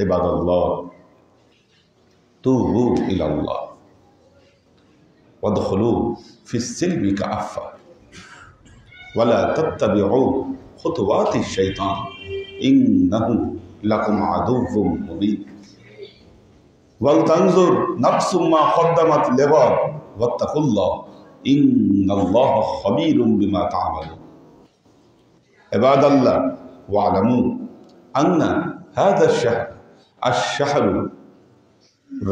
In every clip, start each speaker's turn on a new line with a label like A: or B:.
A: ইবাদাল্লাহ তুবু ইলাল্লাহ ওয়াদখুলু ফিস সিলমি কাফা ওয়ালা তাত্তাবিউ খুতুওয়াতিশ শাইতান ইন্নাহু লাকুম আদুউম মুবিন ওয়াল তানজুর নাফসুম মা কদ্দামাত লিগাদ ওয়াত্তাকুল্লাহ ইন্নাল্লাহা খাবীরুম বিমা তা'মালুন ইবাদাল্লাহ ওয়া'লামু আন্না হাযা আশ-শাহর আশ-শাহরু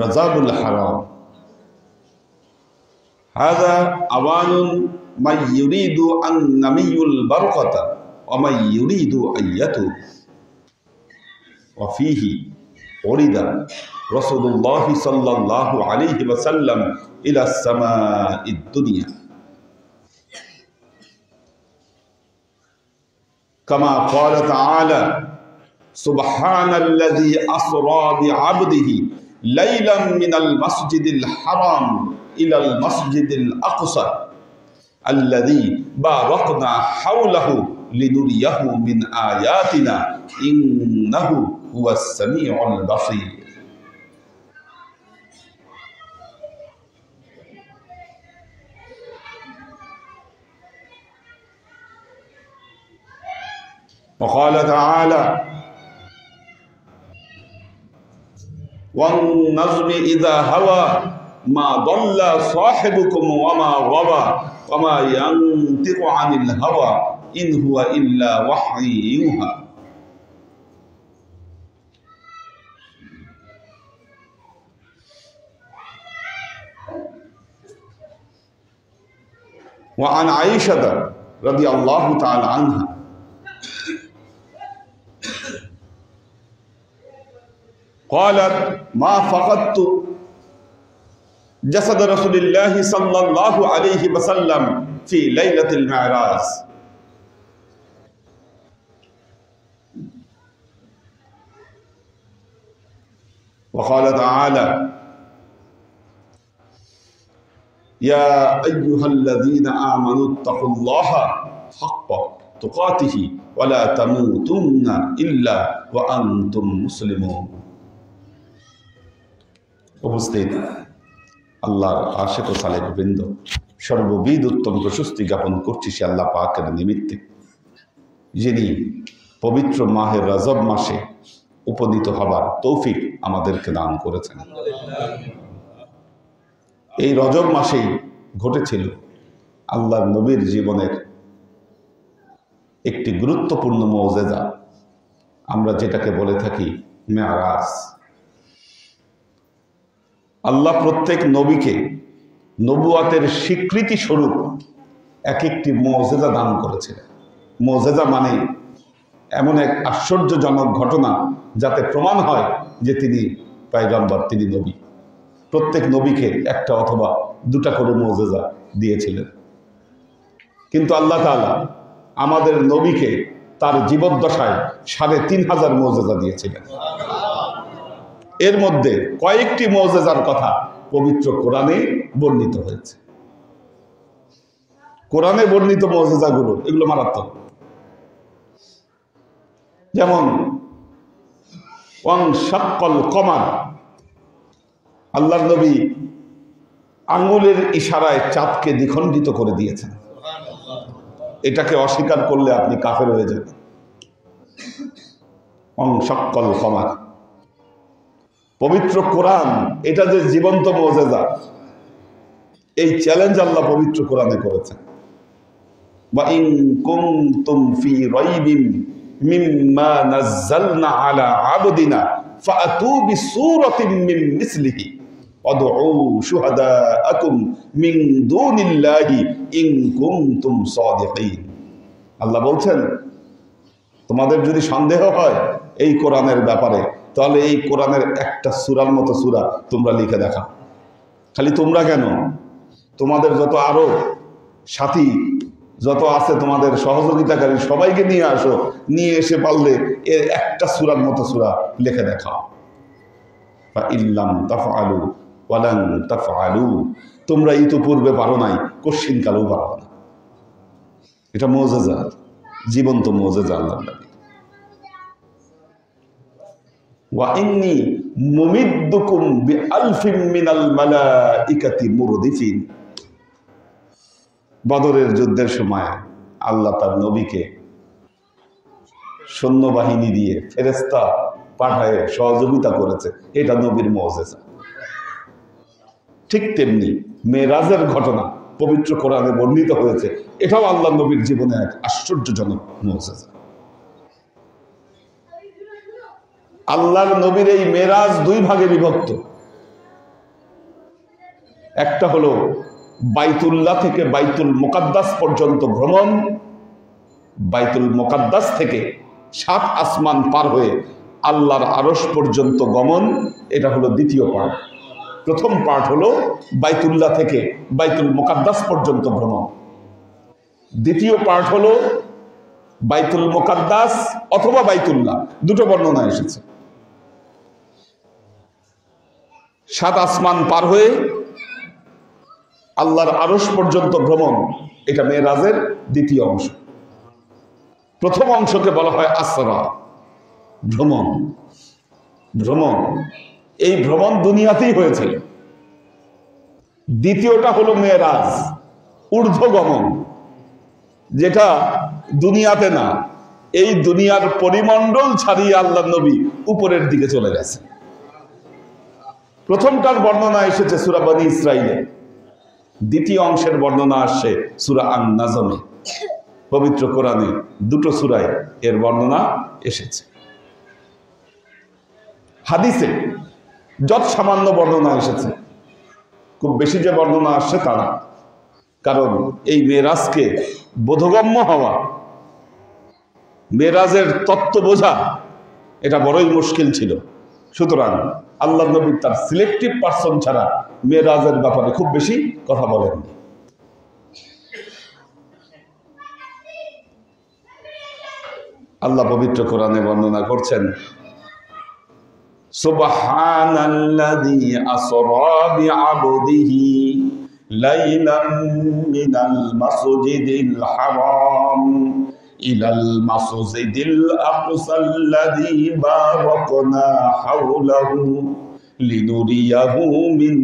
A: রাজাবুল হারাম হাযা আওয়ানুন মান ইউরিদু আন নামিয়ুল বারাকাতা ওয়া মান ইউরিদু আইয়াতু ওয়া ফীহি উরিদা রাসূলুল্লাহ সাল্লাল্লাহু আলাইহি ওয়াসাল্লাম ইলা সামাঈদ দুনিয়া কামা ক্বালা তাআলা সুবহানাল্লাযী আসরা বি'আবদিহি লাইলাম মিনাল মাসজিদিল হারাম ইলাল মাসজিদিল আকসা আল্লাযী বারাকনা হাওলাহু লিনুরিয়াহু মিন আয়াতিনা ইন্নাহু হুয়াস সামিউল বাসীর وقال تعالى والنجم إذا هوى ما ضل صاحبكم وما غوى وما ينطق عن الهوى إن هو إلا وحي يوحى وعن عائشة رضي الله تعالى عنها قالت ما فقدت جسد رسول الله صلى الله عليه وسلم في ليلة المعراج وقال تعالى يا أيها الذين آمنوا اتقوا الله حق تقاته ولا تموتن إلا وأنتم مسلمون উপস্থিত আল্লাহর আশিক ও সালেক বৃন্দ, সর্ববিধ উত্তম প্রশস্তি জ্ঞাপন করছি সে আল্লাহ পাকের নিমিত্তে, যিনি পবিত্র মাহে রজব মাসে উপনীত হবার তৌফিক আমাদেরকে দান করেছেন। এই রজব মাসেই ঘটেছিল আল্লাহর নবীর জীবনের একটি গুরুত্বপূর্ণ মুজিজা, আমরা যেটাকে বলে থাকি মেরাজ। আল্লাহ প্রত্যেক নবীকে নবুয়াতের স্বীকৃতি স্বরূপ এক একটি মুজিজা দান করেছিলেন। মুজিজা মানে এমন এক আশ্চর্যজনক ঘটনা যাতে প্রমাণ হয় যে তিনি পয়গম্বর, তিনি নবী। প্রত্যেক নবীকে একটা অথবা দুটা করে মুজিজা দিয়েছিলেন, কিন্তু আল্লাহ তাআলা আমাদের নবীকে তার জীবদ্দশায় ৩৫০০ মুজিজা দিয়েছিলেন। এর মধ্যে কয়েকটি মুজিজার কথা পবিত্র কোরআনে বর্ণিত হয়েছে। কোরআনে বর্ণিত মুজিজাগুলো এগুলো মারাত্মক। যেমন ওয়ানশাক্কাল কমার, আল্লাহর নবী আঙ্গুলের ইশারায় চাঁদকে দ্বিখণ্ডিত করে দিয়েছেন। এটাকে অস্বীকার করলে আপনি কাফের হয়ে যাবেন। ওয়ানশাক্কাল কমার, পবিত্র কোরআন এটা যে জীবন্ত মুজিজা, এই চ্যালেঞ্জ আল্লাহ পবিত্র কোরআনে করেছেন। ওয়া ইন কুনতুম ফি রাইবিন মিম্মা নাযালনা আলা আবদিনা ফাআতু বিসূরাতিন মিন মিসলিহি ওয়াদউ শুহাদাআকুম মিন দুনিল্লাহি ইন কুনতুম সাদিকিন। আল্লাহ বলছেন, তোমাদের যদি সন্দেহ হয় এই কোরআনের ব্যাপারে, তাহলে এই কোরআনের একটা সূরার মতো সূরা তোমরা লিখে দেখাও। খালি তোমরা কেন, তোমাদের যত আরো সাথী যত আছে, তোমাদের সহযোগিতাকারী সবাইকে নিয়ে আসো, নিয়ে এসে পারলে এর একটা সূরার মতো সূরা লিখে দেখাও। ফা ইল্লাম তাফআলু ওয়ালান তাফআলু, তোমরা ইতিপূর্বে পারো নাই, কশিনকালেও পারো না। এটা মুজিজা। জীবন্ত মুজিজা আল্লাহর নবী। ওয়া ইন্নী মুমিদ্দুকুম বিআলফিন মিনাল মালাইকাতি মুরদিফিন। বদরের যুদ্ধের সময় আল্লাহ তার নবীকে সৈন্যবাহিনী দিয়ে ফেরেশতা পাঠায় সহযোগিতা করেছে, এটা নবীর মুজিজা। ঠিক তেমনি মেরাজের ঘটনা পবিত্র কোরআনে বর্ণিত হয়েছে, এটাও আল্লাহ নবীর জীবনে এক আশ্চর্যজনক মুজিজা। আল্লাহর নবীর এই মেরাজ দুই ভাগে বিভক্ত। একটা হলো বাইতুল্লাহ থেকে বাইতুল মুকাদ্দাস পর্যন্ত ভ্রমণ, বাইতুল মুকাদ্দাস থেকে 7 আসমান পার হয়ে আল্লাহর আরশ পর্যন্ত গমন, এটা হলো দ্বিতীয় পার্ট। প্রথম পার্ট হলো বাইতুল্লাহ থেকে বাইতুল মুকাদ্দাস পর্যন্ত ভ্রমণ। দ্বিতীয় পার্ট হলো বাইতুল মুকাদ্দাস অথবা বাইতুল্লাহ, দুটো বর্ণনা এসেছে। 7 আসমান পার হয়ে আল্লাহর আরশ পর্যন্ত ভ্রমণ, এটা মেরাজের দ্বিতীয় অংশ। প্রথম অংশকে বলা হয় আসরা, ভ্রমণ। ভ্রমণ, এই ভ্রমণ দুনিয়াতেই হয়েছিল। দ্বিতীয়টা হলো মেরাজ, ঊর্ধ্বগমন, যেটা দুনিয়াতে না, এই দুনিয়ার পরিমণ্ডল ছাড়িয়ে আল্লাহ নবী উপরের দিকে চলে গেছে। প্রথমটার বর্ণনা এসেছে সূরা বনী ইসরাঈলে, দ্বিতীয় অংশের বর্ণনা আসছে সূরা আন-নাজমে। পবিত্র কোরআনে দুটো সূরায় এর বর্ণনা এসেছে। হাদিসে যত সামান্য বর্ণনা এসেছে, খুব বেশি যে বর্ণনা আসছে তা না, কারণ এই মেরাজকে বোধগম্য হওয়া, মেরাজের তত্ত্ব বোঝা, এটা বড়ই মুশকিল ছিল। সুতরাং আল্লাহ নবী তার সিলেক্টিভ পার্সন ছাড়া মেরাজের ব্যাপারে খুব বেশি কথা বলেননি। আল্লাহ পবিত্র কোরআনে বর্ণনা করছেন, সুবহানাল্লাযী আসরা বিআবদিহি লাইলাম মিনাল মাসজিদিল হারাম ইলাল মাসজিদিল আকসাল্লাযী বারাকনা হাওলাহু লিনুরিয়াহু মিন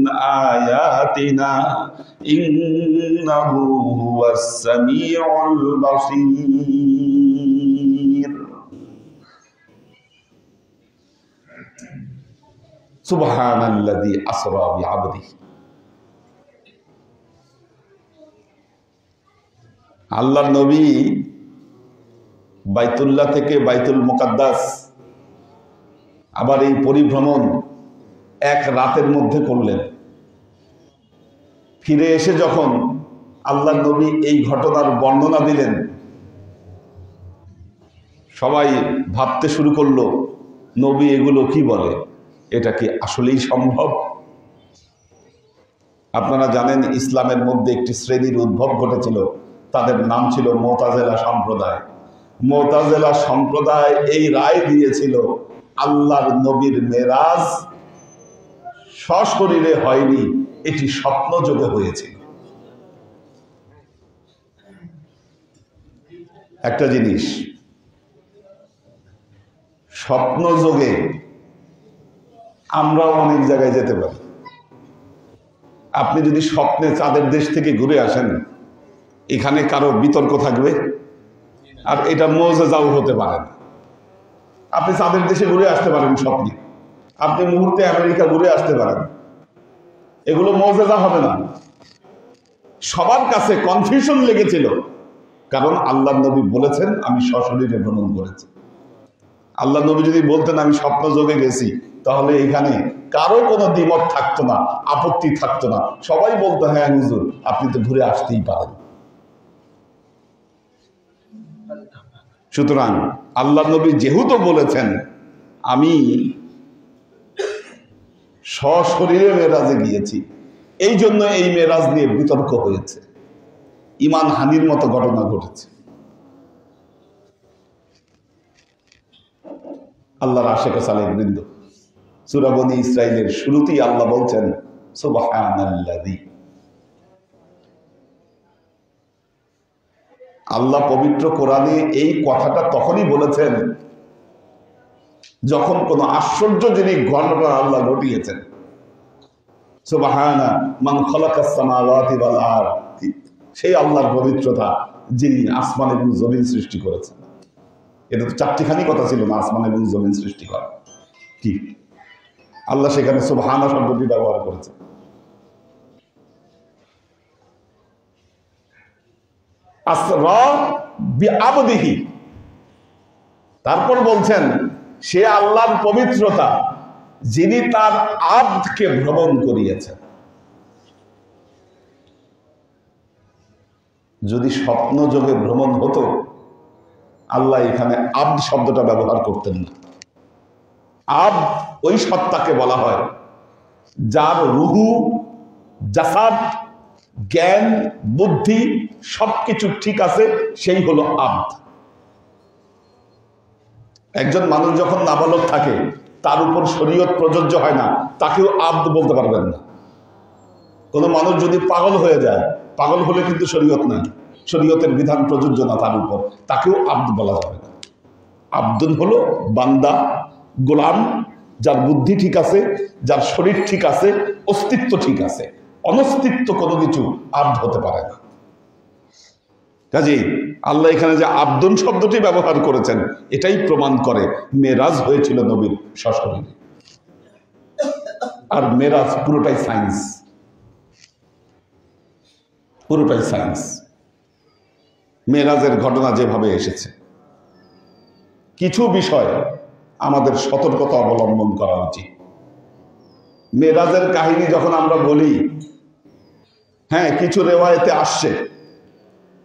A: আয়াতিনা ইন্নাহু হুয়াস সামিউল বাসীর। সুবহানাল্লাযী আসরা বিআবদিহি, আল্লাহর নবী বাইতুল্লাহ থেকে বাইতুল মুকাদ্দাস আবার এই পরিভ্রমণ এক রাতের মধ্যে করলেন। ফিরে এসে যখন আল্লাহর নবী এই ঘটনার বর্ণনা দিলেন, সবাই ভাবতে শুরু করলো, নবী এগুলো কি বলে, এটা কি আসলেই সম্ভব? আপনারা জানেন ইসলামের মধ্যে একটি শ্রেণীর উদ্ভব ঘটেছিল, তাদের নাম ছিল মুতাজিলা সম্প্রদায়। মুতাজিলা সম্প্রদায় এই রায় দিয়েছিল আল্লাহর নবীর মেরাজ সশরীরে হয়নি, এটি স্বপ্ন যোগে হয়েছিল। একটা জিনিস, স্বপ্ন যোগে আমরাও অনেক জায়গায় যেতে পারি। আপনি যদি স্বপ্নে চাঁদের দেশ থেকে ঘুরে আসেন, এখানে কারো বিতর্ক থাকবে? আর এটা মুজিজাও হতে পারে না। আপনি চাঁদের দেশে ঘুরে আসতে পারেন স্বপ্নে, আপনি মুহূর্তে আমেরিকা ঘুরে আসতে পারেন, এগুলো মুজিজা হবে না। সবার কাছে কনফিউশন লেগেছিল, কারণ আল্লাহ নবী বলেছেন আমি সশরীরে ভ্রমণ করেছি। আল্লাহ নবী যদি বলতেন আমি স্বপ্ন যোগে গেছি, তাহলে এখানে কারো কোনো দ্বিমত থাকতো না, আপত্তি থাকতো না, সবাই বলতো হ্যাঁ হুজুর আপনি তো ঘুরে আসতেই পারেন। সুতরাং আল্লাহ নবী যেহেতু বলেছেন আমি সশরীরে মেরাজে গিয়েছি, এই জন্য এই মেরাজ নিয়ে বিতর্ক হয়েছে, ঈমান হানির মতো ঘটনা ঘটেছে। আল্লাহর আশিক সালেক বৃন্দ, সূরা বনী ইসরাঈলের শুরুতেই আল্লাহ বলছেন সুবহানাল্লাযী, আল্লাহ পবিত্র কোরআনে এই কথাটা তখনই বলেছেন যখন কোন আশ্চর্যজনক ঘটনা আল্লাহ ঘটিয়েছেন। সুবহানা মান খালাকাস সামাওয়াতি ওয়াল আরদ, সেই আল্লাহর পবিত্রতা যিনি আসমান এবং জমিন সৃষ্টি করেছেন। এটা তো চারটিখানি কথা ছিল না, আসমান এবং জমিন সৃষ্টি করা। কি আল্লাহ সেখানে সুবহানা শব্দটি ব্যবহার করেছেন। আসরা বিআবদিহি, তারপর বলছেন সে আল্লাহর পবিত্রতা যিনি তার আব্দকে ভ্রমণ করিয়েছেন। যদি স্বপ্ন যোগে ভ্রমণ হতো আল্লাহ এখানে আব্দ শব্দটা ব্যবহার করতেন না। আব্দ ওই সত্তাকে বলা হয় যার রুহু, জাসাদ, জ্ঞান, বুদ্ধি সবকিছু ঠিক আছে, সেই হলো আব্দ। একজন মানুষ যখন নাবালক থাকে তার উপর শরীয়ত প্রযোজ্য হয় না, তাকেও আব্দ বলতে পারবেন না। কোনো মানুষ যদি পাগল হয়ে যায়, পাগল হলে কিন্তু শরীয়ত নাই, শরীয়তের বিধান প্রযোজ্য না তার উপর, তাকেও আব্দ বলা যাবে না। আব্দুল হলো বান্দা, গোলাম, যার বুদ্ধি ঠিক আছে, যার শরীর ঠিক আছে, অস্তিত্ব ঠিক আছে। অনস্তিত্ব কোনো কিছু আব্দ হতে পারে না। কাজেই আল্লাহ এখানে যে আব্দুন শব্দটি ব্যবহার করেছেন এটাই প্রমাণ করে মেরাজ হয়েছিল নবীর সশরীরে। আর মেরাজ পুরোটাই সায়েন্স, পুরোটাই সায়েন্স। মেরাজের ঘটনা যেভাবে এসেছে, কিছু বিষয় আমাদের সতর্কতা অবলম্বন করা উচিত। মেরাজের কাহিনী যখন আমরা বলি, হ্যাঁ কিছু রেওয়ায়েতে আসছে,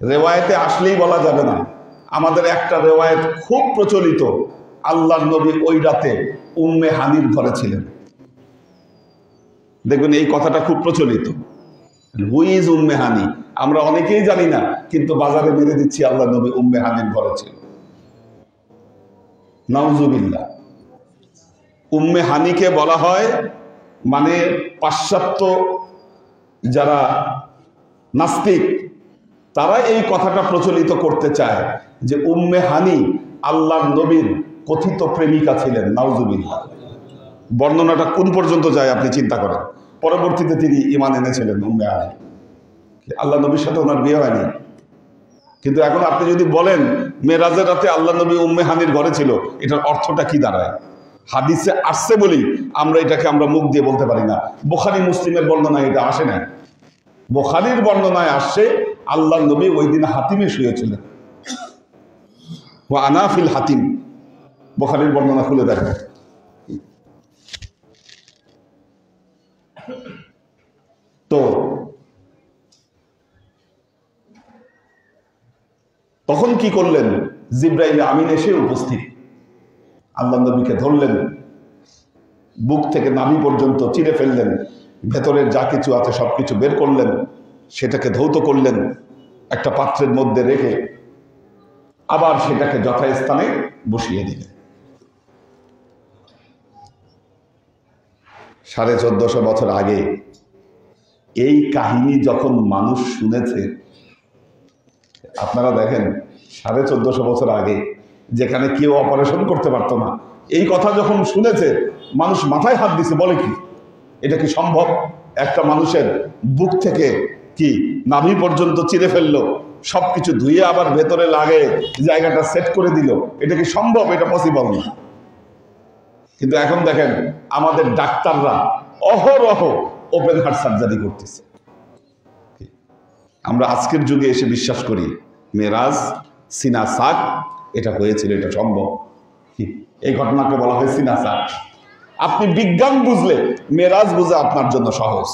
A: রেওয়ায়েতে আসলেই বলা যাবে না। আমাদের একটা রেওয়ায়েত খুব প্রচলিত, আল্লাহর নবী ওই রাতে উম্মে হানির ঘরে ছিলেন। দেখবেন এই কথাটা খুব প্রচলিত, হু ইজ উম্মে হানি। আমরা অনেকেই জানি না, কিন্তু বাজারে মেরে দিচ্ছি আল্লাহ নবী উম্মে হানির ঘরে ছিল। নাউজুবিল্লাহ। উম্মে হানিকে বলা হয়, মানে পাশ্চাত্য যারা নাস্তিক তারা এই কথাটা প্রচলিত করতে চায় যে উম্মে হানি আল্লাহর নবীর কথিত প্রেমিকা ছিলেন। নাউজুবিল্লাহ। বর্ণনাটা কোন পর্যন্ত যায় আপনি চিন্তা করেন। পরবর্তীতে তিনি ঈমান এনেছিলেন উম্মে হানি, আল্লাহ নবীর সাথে ওনার বিয়ে হয়নি। কিন্তু এখন আপনি যদি বলেন মেরাজের রাতে আল্লাহ নবী উম্মে হানির ঘরে ছিল, এটার অর্থটা কি দাঁড়ায়? হাদিসে আসছে বলি আমরা এটাকে আমরা মুখ দিয়ে বলতে পারি না। বুখারী মুসলিমের বর্ণনায় এটা আসে না। বুখারীর বর্ণনায় আসছে আল্লাহ নবী ওই দিন হাতিমে শুয়েছিলেন। ওয়া আনা ফিল হাতিম, বুখারীর বর্ণনা খুলে দেখেন। তো তখন কি করলেন? জিবরাইল আমিন এসে উপস্থিত, আল্লাহ নবীকে ধরলেন, বুক থেকে নাভি পর্যন্ত চিরে ফেললেন, ভেতরের যা কিছু আছে সবকিছু বের করলেন, সেটাকে ধৌত করলেন, একটা পাত্রের মধ্যে রেখে আবার সেটাকে যথাস্থানে বসিয়ে দিলেন। 1450 বছর আগে এই কাহিনী যখন মানুষ শুনেছে, আপনারা দেখেন 1450 বছর আগে যেখানে কেউ অপারেশন করতে পারতো না, এই কথা যখন শুনেছে মানুষ মাথায় হাত দিছে, বলে কি এটা কি সম্ভব? একটা মানুষের বুক থেকে কি নাভি পর্যন্ত চিরে ফেললো, সবকিছু ধুয়ে আবার ভেতরে লাগে জায়গাটা সেট করে দিল, এটা কি সম্ভব? এটা পসিবল না। কিন্তু এখন দেখেন আমাদের ডাক্তাররা অহরহ ওপেন হার্ট সার্জারি করতেছে। আমরা আজকের যুগে এসে বিশ্বাস করি মেরাজ, সিনা সাক এটা হয়েছিল, এটা সম্ভব। এই ঘটনাকে বলা হয় সিনা সাক। আপনি বিজ্ঞান বুঝলে মেরাজ বুঝে আপনার জন্য সহজ।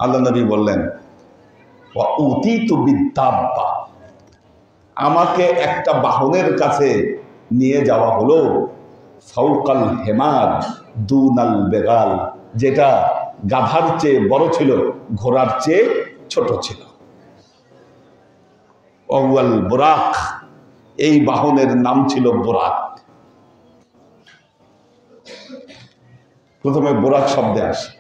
A: আল্লাহ নবী বললেন ওয়া উতিতু বিদ্দাব্বা, আমাকে একটা বাহনের কাছে নিয়ে যাওয়া হলো, ফাওকাল হেমার দুনাল বেগাল, যেটা গাধার চেয়ে বড় ছিল, ঘোড়ার চেয়ে ছোট ছিল। অওয়াল বুরাক, এই বাহনের নাম ছিল বুরাক। প্রথমে বুরাক শব্দে আসে।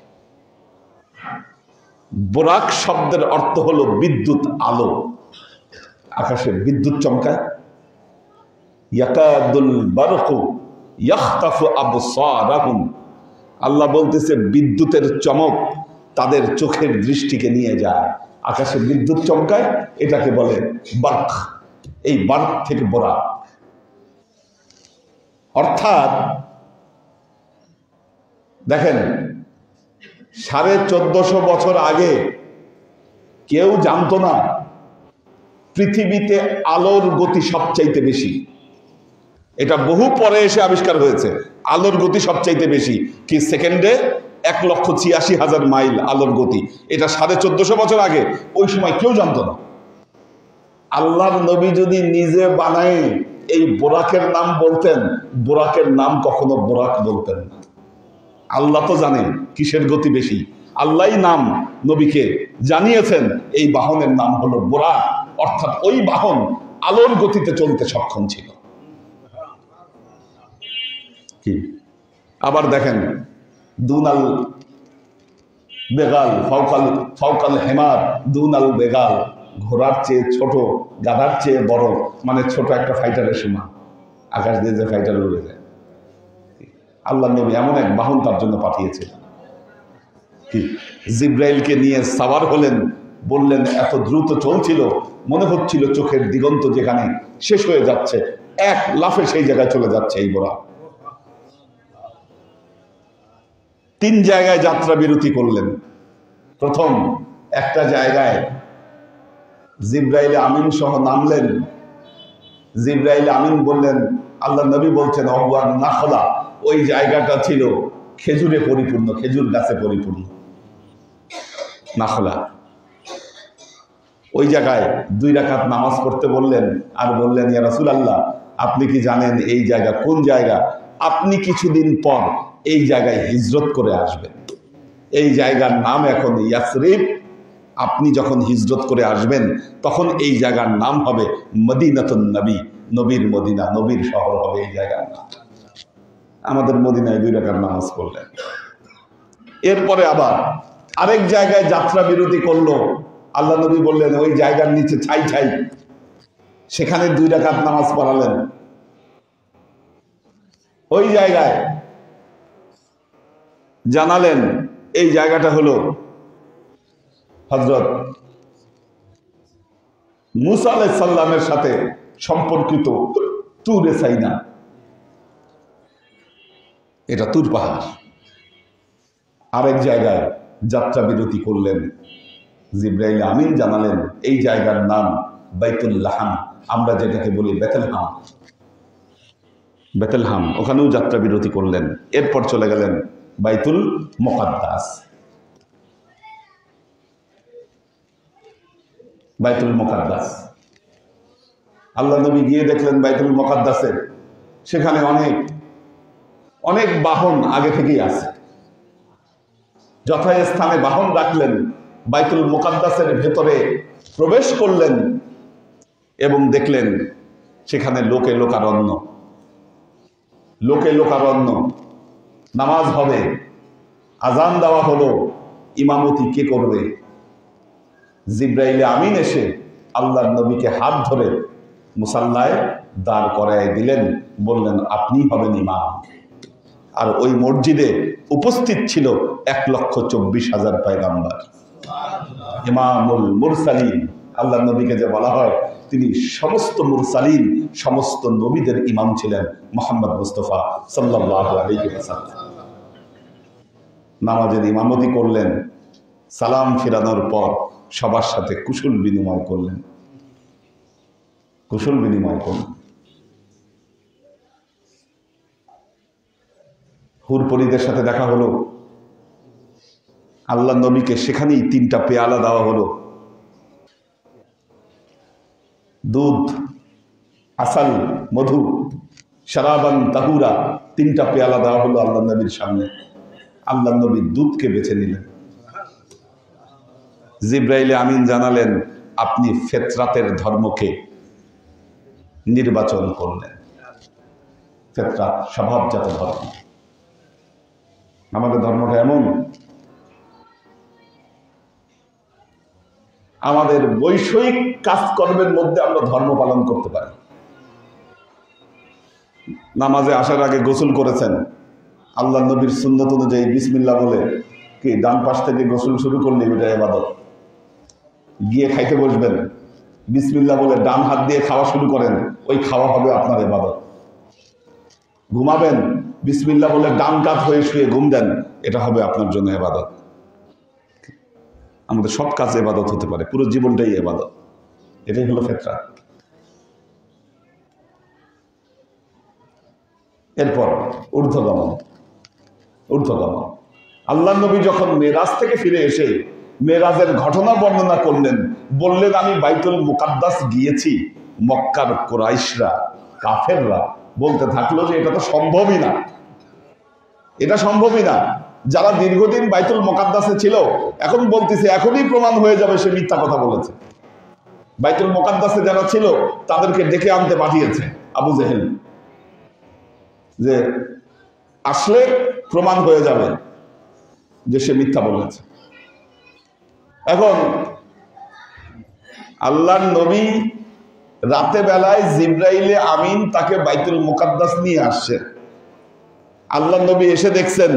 A: বুরাক শব্দের অর্থ হলো বিদ্যুৎ আলো। আকাশে বিদ্যুৎ চমকায়, ইয়াকাদুল বারকু ইয়াখতাফু আবসারাহুম, আল্লাহ বলতেছে বিদ্যুতের চমক তাদের চোখের দৃষ্টিকে নিয়ে যায়। আকাশে বিদ্যুৎ চমকায়, এটাকে বলে বার্ক। এই বার্ক থেকে বোরা, অর্থাৎ দেখেন 1450 বছর আগে কেউ জানতো না পৃথিবীতে আলোর গতি সবচাইতে বেশি। এটা বহু পরে এসে আবিষ্কার হয়েছে। আলোর গতি সবচাইতে বেশি কি সেকেন্ডে 1,86,000 মাইল আলোর গতি। এটা 1450 বছর আগে, ওই সময় কেউ জানতো না। আল্লাহর নবী যদি নিজে বানায় এই বোরাকের নাম বলতেন, বোরাকের নাম কখনো বোরাক বলতেন না। আল্লাহ তো জানেন কিসের গতি বেশি, আল্লাহই নাম নবীকে জানিয়েছেন এই বাহনের নাম হলো বোরাক, অর্থাৎ ওই বাহন আলোর গতিতে চলতে সক্ষম ছিল। কি আবার দেখেন দুনাল বেগাল ফাউকাল ফাউকাল হেমার, দুনাল বেগাল, ঘোড়ার চেয়ে ছোট, গাধার চেয়ে বড়, মানে ছোট একটা ফাইটারের সমান আকাশ দিয়ে যে ফাইটার উড়ে যায়। আল্লাহ নবী এমন এক বাহন তার জন্য পাঠিয়েছে। কি জিব্রাইলকে নিয়ে সাওয়ার হলেন, বললেন এত দ্রুত চলছিল মনে হচ্ছিল চোখের দিগন্ত যেখানে শেষ হয়ে যাচ্ছে এক লাফে সেই জায়গায় চলে যাচ্ছে এই বোরা। 3 জায়গায় যাত্রা বিরতি করলেন। প্রথম একটা জায়গায় জিব্রাইল আমিন সহ নামলেন। জিব্রাইল আমিন বললেন, আল্লাহ নবী বলছেন অবান নাখলা, ওই জায়গাটা ছিল খেজুরে পরিপূর্ণ, খেজুর গাছে পরিপূর্ণ নাখলা। ওই জায়গায় 2 রাকাত নামাজ পড়তে বললেন, আর বললেন ইয়া রাসূলুল্লাহ আপনি কি জানেন এই জায়গা কোন জায়গা? আপনি কিছুদিন পর এই জায়গায় হিজরত করে আসবেন, এই জায়গার নাম এখন ইয়াসরিব। আপনি যখন হিজরত করে আসবেন তখন এই জায়গার নাম হবে মদিনাতুন নবী, নবীর মদিনা, নবীর শহর হবে এই জায়গার নাম। আমাদের মদিনায় 2 রাকাত নামাজ পড়লেন। এরপরে আবার আরেক জায়গায় যাত্রা বিরতি করলো। আল্লাহ নবী বললেন ওই জায়গার নিচে ছাই ছাই, সেখানে 2 রাকাত নামাজ পড়ালেন। ওই জায়গায় জানালেন এই জায়গাটা হলো হযরত মুসা আলাইহিস সালামের সাথে সম্পর্কিত তুরে সাইনা, এটা তুর পাহাড়। আরেক জায়গায় যাত্রা বিরতি করলেন। জিব্রাইল আমিন জানালেন এই জায়গার নাম বাইতুল লাহাম, আমরা যেটাকে বলি বেথলহাম। বেথলহাম, ওখানেও যাত্রা বিরতি করলেন। এরপর চলে গেলেন বাইতুল মুকাদ্দাস। বাইতুল মুকাদ্দাস আল্লাহ নবী গিয়ে দেখলেন বাইতুল মুকাদ্দাসে সেখানে অনেক অনেক বাহন আগে থেকেই আছে। যথাস্থানে বাহন রাখলেন, বাইতুল মুকাদ্দাসের ভেতরে প্রবেশ করলেন এবং দেখলেন সেখানে লোকে লোকারণ্য, লোকে লোকারণ্য। নামাজ হবে, আজান দেওয়া হলো, ইমামতি কে করবে? জিব্রাইল আমিন এসে আল্লাহর নবীকে হাত ধরে মুসাল্লায় দাঁড় করায় দিলেন, বললেন আপনি হবেন ইমাম। আর ওই মসজিদে উপস্থিত ছিল 1,24,000 পয়গাম্বর, ইমামুল মুরসালিন। আল্লাহর নবীকে যে বলা হয় তিনি সমস্ত মুরসালিন, সমস্ত নবীদের ইমাম ছিলেন মুহাম্মদ মুস্তাফা সাল্লাল্লাহু আলাইহি ওয়াসাল্লাম। নামাজের ইমামতি করলেন। সালাম ফিরানোর পর সবার সাথে কুশল বিনিময় করলেন, কুশল বিনিময় করলেন। হুরপরীদের সাথে দেখা হলো। আল্লাহ নবীকে সেখানেই 3টা পেয়ালা দেওয়া হলো, দুধ, আসাল, মধু, শারাবান তাহুরা, 3টা পেয়ালা দেওয়া হলো আল্লাহ নবীর সামনে। আল্লাহ নবী দুধকে বেছে নিলেন। জিব্রাইল আমিন জানালেন আপনি ফেতরাতের ধর্মকে নির্বাচন করলেন। ফেতরাত স্বভাবজাত ধর্ম। আমাদের ধর্মটা এমন, আমাদের বৈষয়িক কাজকর্মের মধ্যে আমরা ধর্ম পালন করতে পারি। নামাজে আসার আগে গোসল করেছেন, আল্লাহ নবীর সুন্নত অনুযায়ী বিসমিল্লাহ বলে কি ডান পাশ থেকে গোসল শুরু করলে ওটা ইবাদত। গিয়ে খাইতে বসবেন, বিসমিল্লাহ বলে ডান হাত দিয়ে খাওয়া শুরু করেন, ওই খাওয়া হবে আপনার ইবাদত। ঘুমাবেন, বিসমিল্লাহ বলে ডান কাত হয়ে শুয়ে ঘুম দেন, এটা হবে আপনার জন্য ইবাদত। আমাদের সব কাজ ইবাদত হতে পারে, পুরো জীবনটাই ইবাদত। এটাই হলো ফিতরাত। এরপর ঊর্ধ্বগমন। আল্লাহ নবী যখন মেরাজ থেকে ফিরে এসে মেরাজের ঘটনা বর্ণনা করলেন, বললেন আমি বাইতুল মুকাদ্দাস গিয়েছি। মক্কার কুরাইশরা, কাফেররা বলতে থাকলো যে এটা তো সম্ভবই না, এটা সম্ভবই না। যারা দীর্ঘদিন বাইতুল মুকাদ্দাসে ছিল এখন বলতেছে এখনই প্রমাণ হয়ে যাবে সে মিথ্যা কথা বলেছে। বাইতুল মুকাদ্দাসে যারা ছিল তাদেরকে ডেকে আনতে পাঠিয়েছে আবু জেহেল, যে আসলে প্রমাণ হয়ে যাবে যে সে মিথ্যা বলেছে। এখন আল্লাহর নবী রাতে বেলায় জিব্রাইলে আমিন তাকে বাইতুল মুকাদ্দাস নিয়ে আসছে। আল্লাহ নবী এসে দেখছেন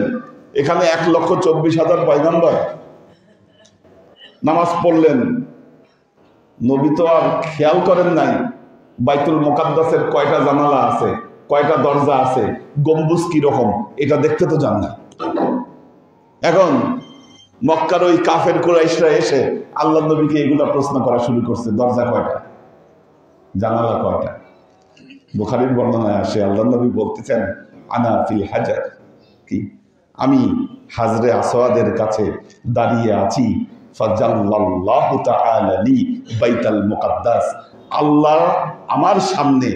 A: এখানে 1,24,000 পয়গম্বর নামাজ পড়লেন। নবী তো আর খেয়াল করেন নাই বাইতুল মুকাদ্দাসের কয়টা জানালা আছে, কয়টা দরজা আছে, গম্বুজ কি রকম, এটা দেখতে তো যান না। এখন মক্কার ওই কাফের কুরাইশরা এসে আল্লাহ নবীকে এগুলা প্রশ্ন করা শুরু করছে, দরজা কয়টা, জানালা কয়টা। বুখারীর বর্ণনায় আসে আল্লাহ নবী বলতেছেন আনা ফিল হাজার, কি আমি হাজরে আসওয়াদের কাছে দাঁড়িয়ে আছি। ফাজাল্লাল্লাহু তাআলা লি বাইতুল মুকাদ্দাস, আল্লাহ আমার সামনে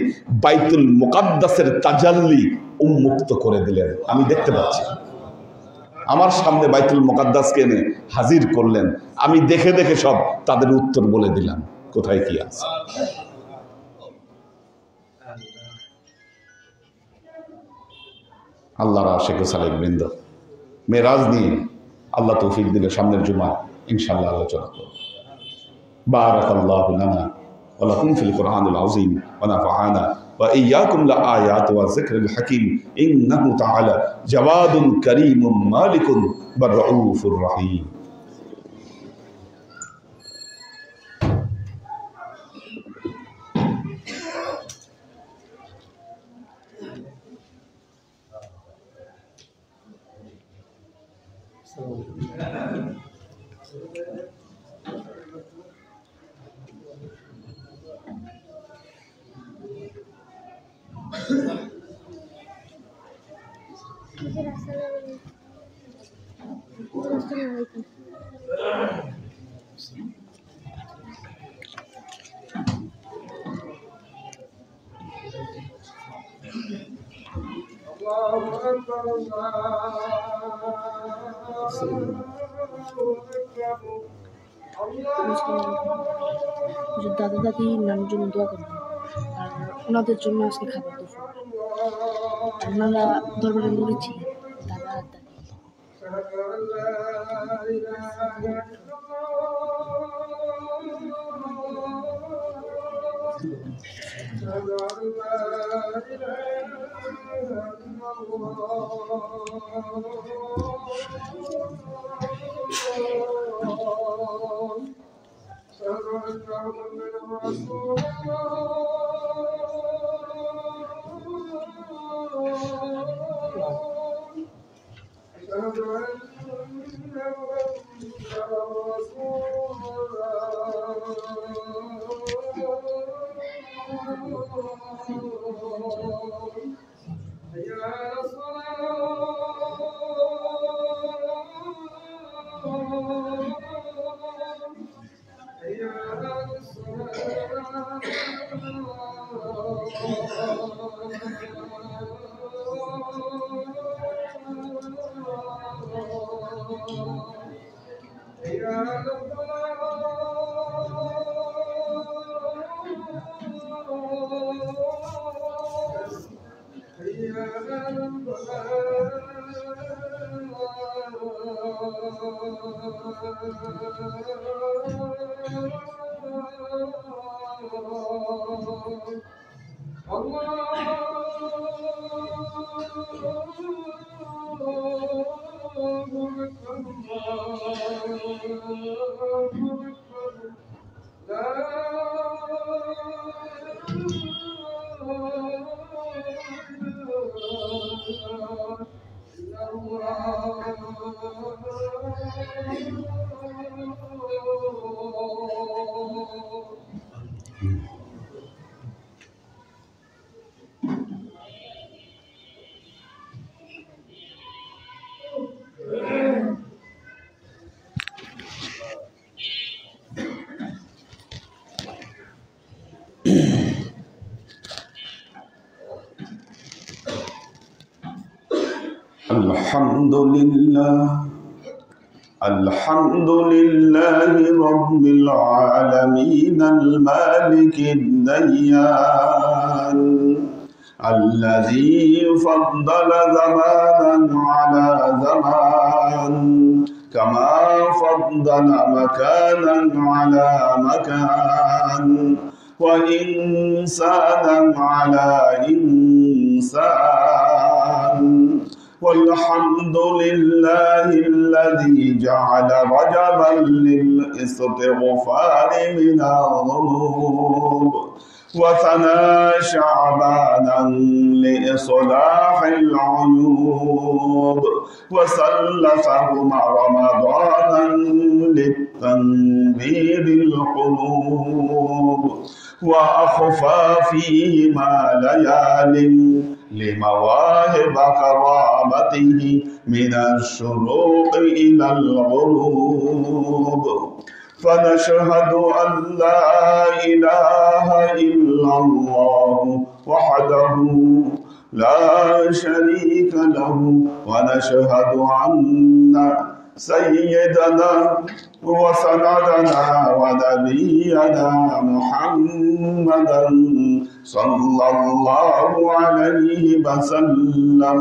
A: বাইতুল মুকাদ্দাসের তাজাল্লি উন্মুক্ত করে দিলেন, আমি দেখতে পাচ্ছি। আমার সামনে বাইতুল মুকাদ্দাসকে এনে হাজির করলেন, আমি দেখে দেখে সব তাদের উত্তর বলে দিলাম কোথায় কি আছে। আল্লাহর আশিক ও সালেক বৃন্দ, মেরাজ নিয়ে আল্লাহ তৌফিক দিলে সামনের জুমা ইনশাআল্লাহ আলোচনা করব। বারাকাল্লাহু লানা ওয়া লাকুম ফিল কুরআনিল আযীম ওয়া নাফা'ানা ওয়া ইয়্যাকুম লাআয়াতি ওয়া যিকরিল হাকীম ইন্নাহু তাআলা জাওয়াদুন কারীমুম মালিকুন ওয়া রাউফুর রহিম।
B: দাদা দাদি নানার জন্য দোয়া করবেন, আর ওনাদের জন্য আজকে খাবার দেবো। ওনারা দরবারে মুড়ি ছিলেন, দাদা আর দাদি।
A: الحمد لله رب العالمين المالك الديان الذي فضل زمانا على زمان كما فضل مكانا على مكان وإنسانا على إنسان والحمد لله الذي جعل رجبا للاستغفار من الذنوب وثنى شعبانا لإصلاح العيوب وثلثهم رمضانا للتنبير القلوب وأخفى فيهما ليال لمواهب كرامته من الشروق إلى الغروب فنشهد أن لا إله إلا الله وحده لا شريك له ونشهد أن سيدنا وسندنا ونبينا محمدا صلى الله عليه وسلم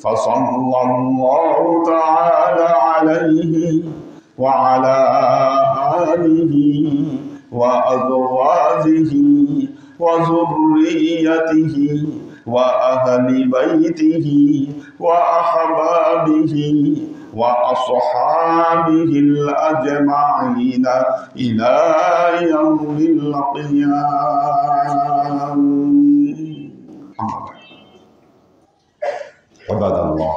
A: فصلى الله تعالى عليه وعلى آله وأزواجه وذريته وأهل بيته وأحبابه وأصحابه الأجمعين إلى يوم القيامة. عباد الله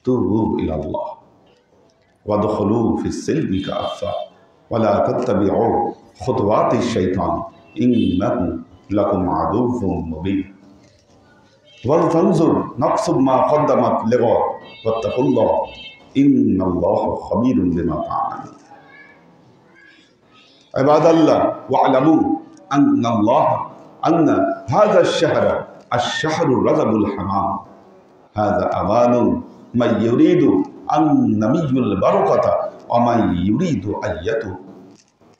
A: توبوا إلى الله وادخلوا في السلم كافة ولا تتبعوا خطوات الشيطان إنه لكم عدو مبين ولتنظر نفس ما قدمت لغد واتقوا الله إن الله خبير بما تعملون. عباد الله واعلموا أن هذا الشهر رجب الحرام هذا أمان من يريد أن نمي البركة ومن يريد أيته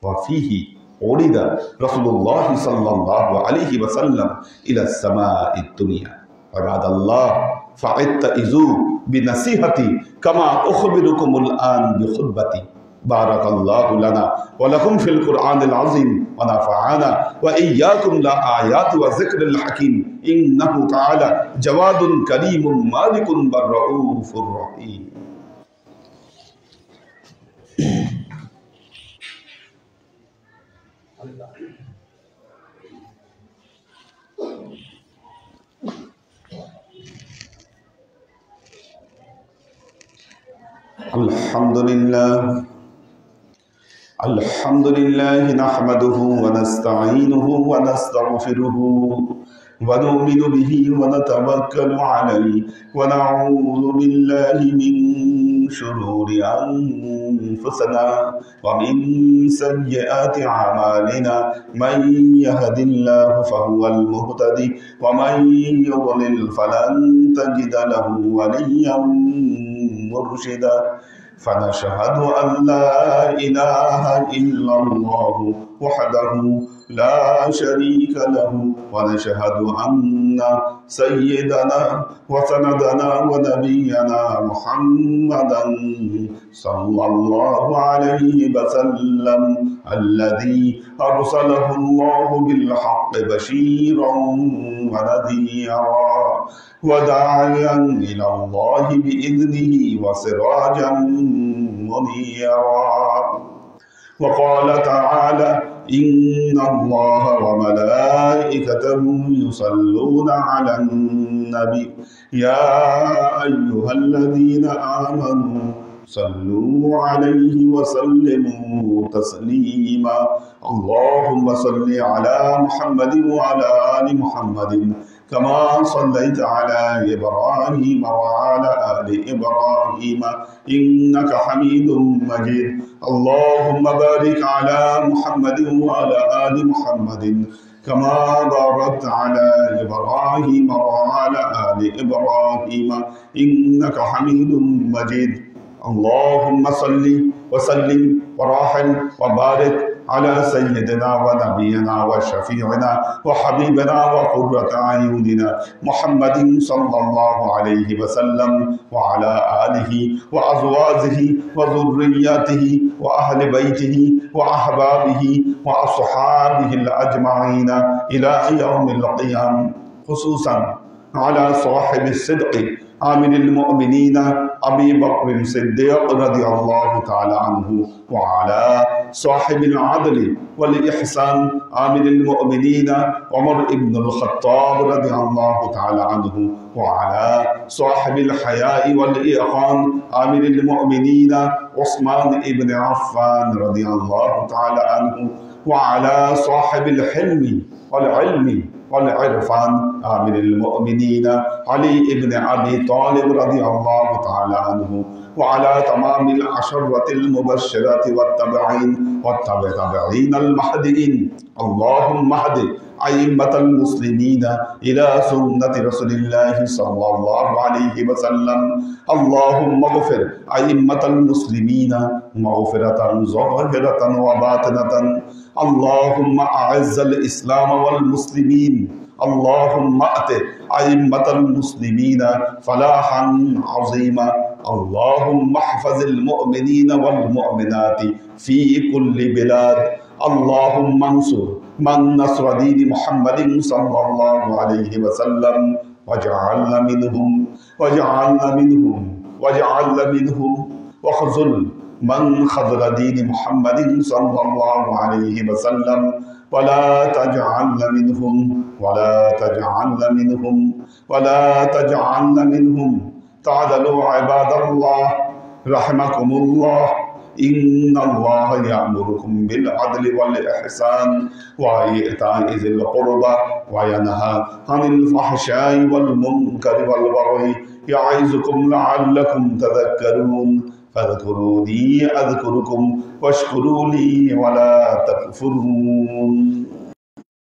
A: وفيه ولد رسول الله صلى الله عليه وسلم إلى السماء الدنيا. عباد الله فاتعظوا بنصيحتي كما أخبركم الآن بخطبتي. بارك الله لنا ولكم في القرآن العظيم ونفعنا وإياكم لآيات وذكر الحكيم إنه تعالى جواد كريم مالك بالرؤوف الرحيم. الحمد لله نحمده ونستعينه ونستغفره ونؤمن به ونتوكل عليه ونعوذ بالله من شرور أنفسنا ومن سيئات أعمالنا من يهد الله فهو المهتدي ومن يضلل فلن تجد له وليا مرشدا فنشهد أن لا إله إلا الله وحده لا شريك له ونشهد أن سيدنا وسندنا ونبينا محمدا صلى الله عليه وسلم الذي أرسله الله بالحق بشيرا ونذيرا وداعيا إلى الله بإذنه وسراجا منيرا. وقال تعالى إن الله وملائكته يصلون على النبي يا أيها الذين آمنوا صلوا عليه وسلموا تسليما اللهم صل على محمد وعلى آل محمد كما صليت على إبراهيم وعلى آل إبراهيم إنك حميد مجيد اللهم بارك على محمد وعلى آل محمد كما باركت على إبراهيم وعلى آل إبراهيم إنك حميد مجيد اللهم صل وسلم وراحم وبارك على سيدنا ونبينا وشفيعنا وحبيبنا وقرة أعيننا محمد صلى الله عليه وسلم وعلى آله وأزواجه وذرياته وأهل بيته وأحبابه وأصحابه الأجمعين إلى يوم القيامة خصوصا على صاحب الصدق آمن المؤمنين أبي بكر الصديق رضي الله تعالى عنه وعلى صاحب العدل والإحسان آمن المؤمنين عمر بن الخطاب رضي الله تعالى عنه وعلى صاحب الحياء والإيقان آمن المؤمنين عثمان بن عفان رضي الله تعالى عنه وعلى صاحب الحلم والعلم والعرفان آمن المؤمنين علي بن أبي طالب رضي الله تعالى عنه وعلى تمام العشرة المبشرة والتابعين المهديين اللهم اهد أئمة المسلمين إلى سنة رسول الله صلى الله عليه وسلم اللهم اغفر أئمة المسلمين مغفرة ظاهرة وباطنة اللهم أعز الإسلام والمسلمين اللهم أت أئمة المسلمين فلاحا عظيما اللهم احفظ المؤمنين والمؤمنات في كل بلاد اللهم انصر من نصر دين محمد صلى الله عليه وسلم واجعلنا منهم واخذل من خذل دين محمد صلى الله عليه وسلم ولا تجعلنا منهم تعدلوا عباد الله رحمكم الله إن الله يأمركم بالعدل والإحسان وإيتاء ذي القربى وينهى عن الفحشاء والمنكر والبغي يعظكم لعلكم تذكرون فاذكروني أذكركم واشكروا لي ولا تكفرون